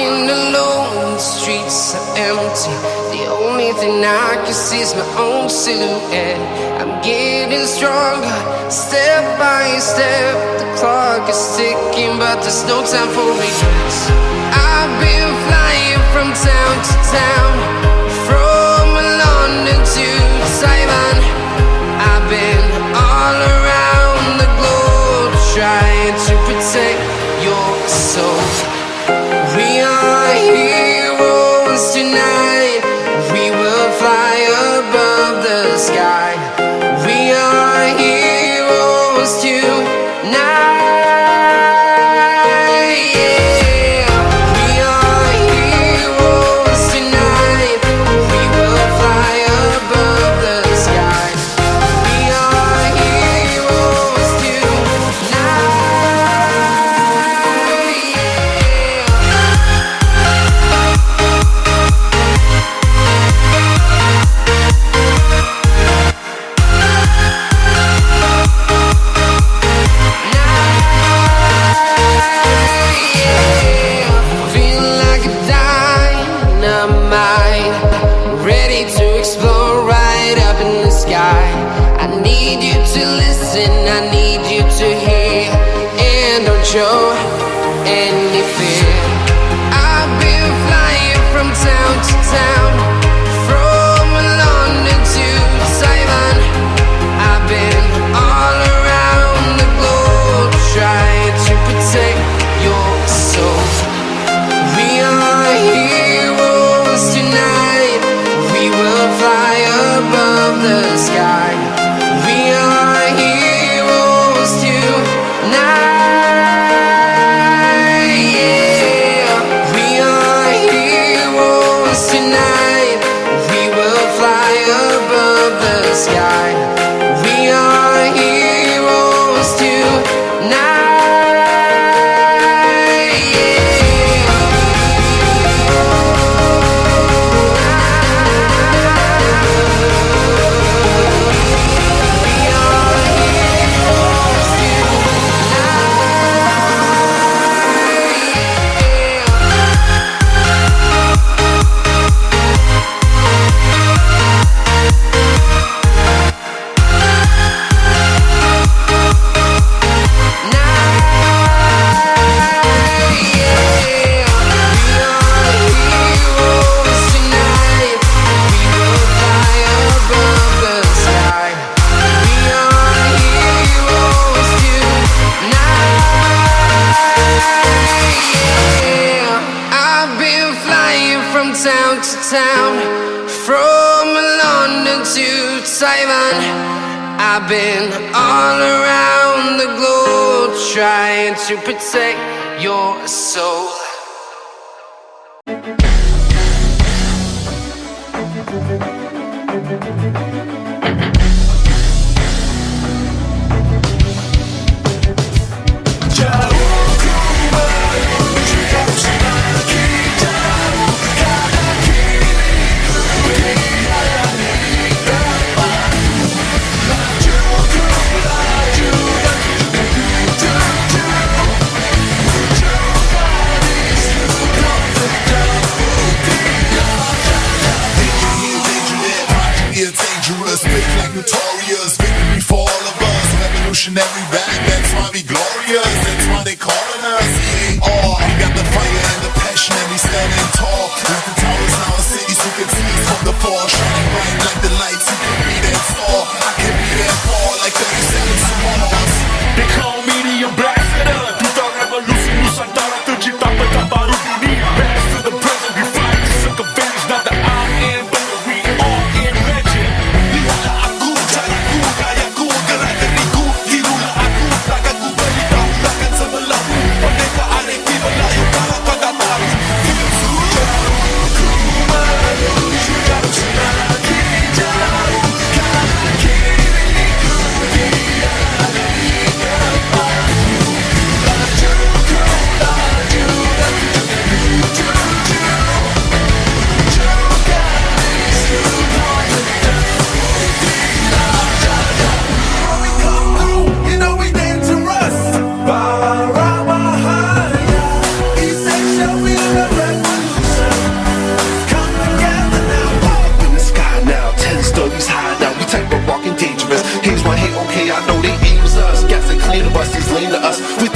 Walking alone, the streets are empty. The only thing I can see is my own silhouette. I'm getting stronger, step by step. The clock is ticking, but there's no time for regrets. I've been flying from town to town, from London to Taiwan. I've been all around the globe, trying to protect your soul. We are heroes tonight. We will fly above the sky. We are heroes tonight. Yeah. We are heroes tonight. We will fly above the sky. We are heroes tonight. I need you to listen, I need you to hear, and don't show any fear. I've been flying from town to town, from London to Taiwan. I've been all around the globe, trying to protect your soul. We are heroes tonight. We will fly above the sky. We are heroes tonight. Yeah. We are heroes tonight. We will fly above the sky. We are heroes tonight. Town to town, from London to Taiwan. I've been all around the globe, trying to protect your soul.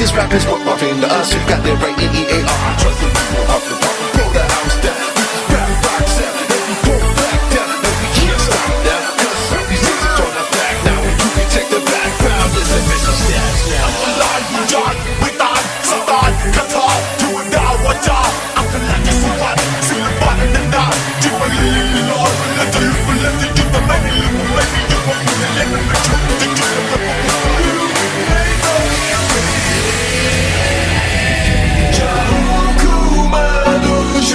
This rap is what my to us. You got that right in EAR. Trust the people of the rock. Blow the house down. We just rap rocks out. And we go back down. And we can't stop now. Cause some of these niggas is on our back now. And you can take the background. Listen, Mr. Stats now. I'm alive, you dog. With on, Satan, Qatar. Doing now what job? I'm the lucky for what? See the bottom and not. Do a little Lord. Let the loop, let the do the money. Let me do what you let me do.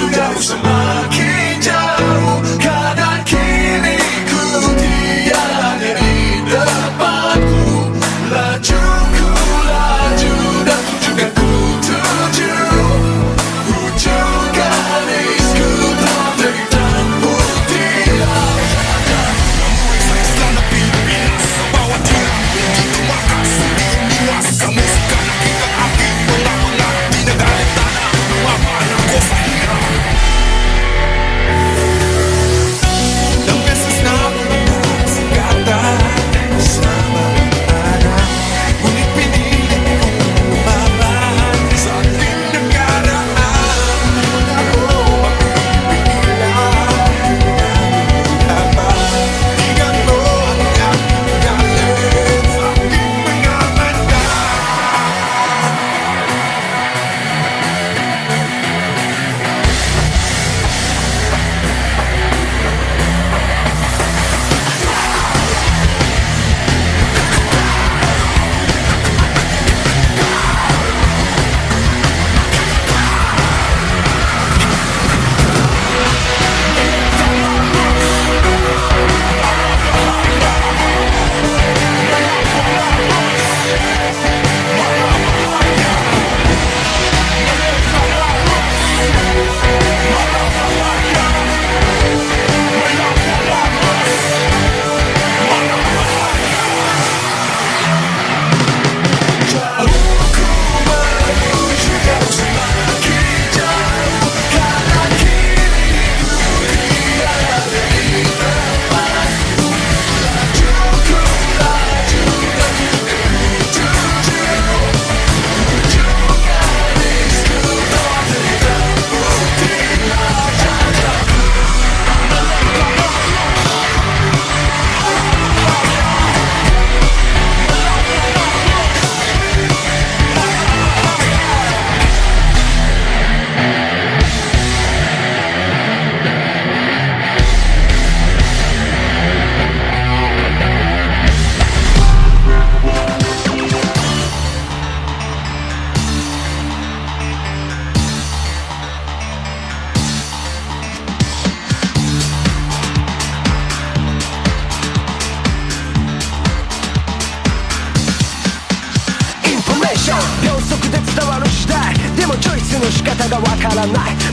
Jauh semakin jauh kanan kiriku tiada di depanku. Laju ku laju dan tujukan ku tuju ujung garisku tak hitam putih. Saya selalu bilas bawa tiram begitu makas memuaskan musik anak kita api mengapalah di negara tanah mengapa anak kau fahira.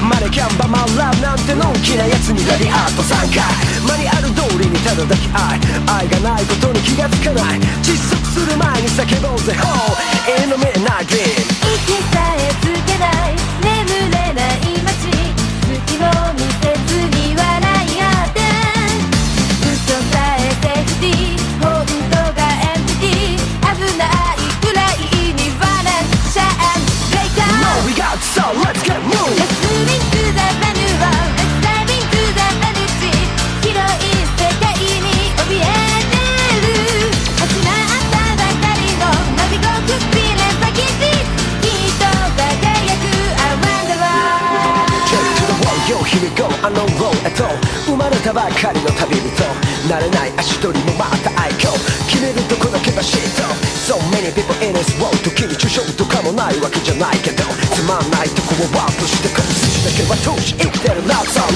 マネキャンバマンラブなんてのんきなやつにラリアート3回マニュアル通りにただ抱き愛がないことに気がつかない窒息する前に叫ぼうぜ Oh in the midnight dream 息さえつけない眠れない街隙も見せずに笑い合って嘘さえセーフティー本当がエンプティー危ないくらいにバランシャンブレイカー No we got so let's get moving Let's move into the venue Let's dive into the energy 広い世界に怯えてる始まったばかりのナビゴークスピーレン先地きっと輝く Around the world Check to the wall yo here we go あのローへと生まれたばかりの旅人慣れない足取りもまた愛嬌決めるとこだけバシッと So many people in this world 時に抽象とかもないわけじゃないけどつまんないとこをワープしてくる筋だけは通し生きてる That's all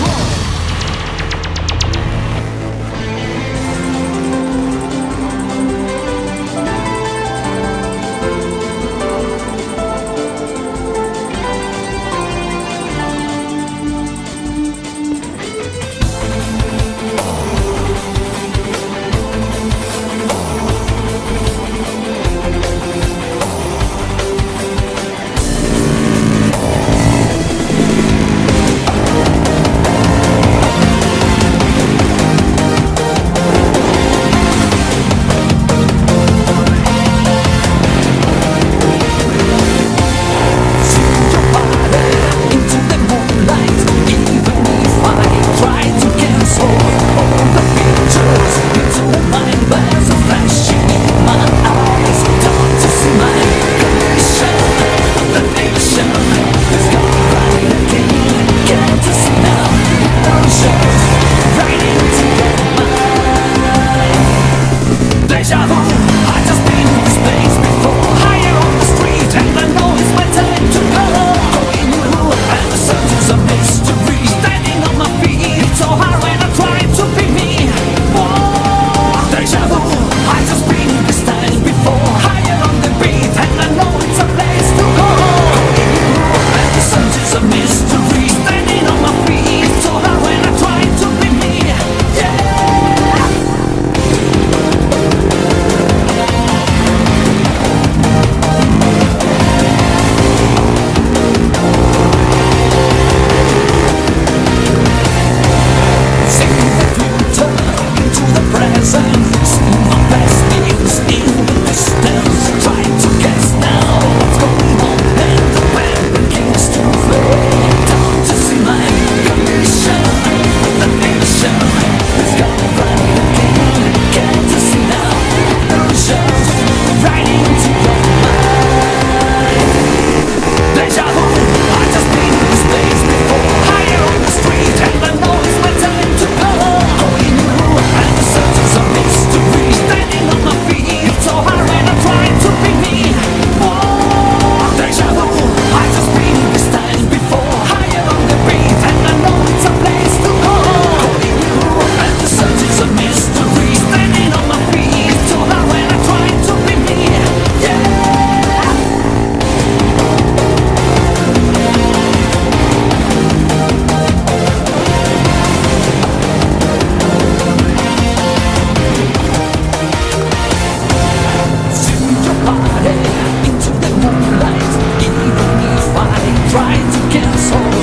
soul.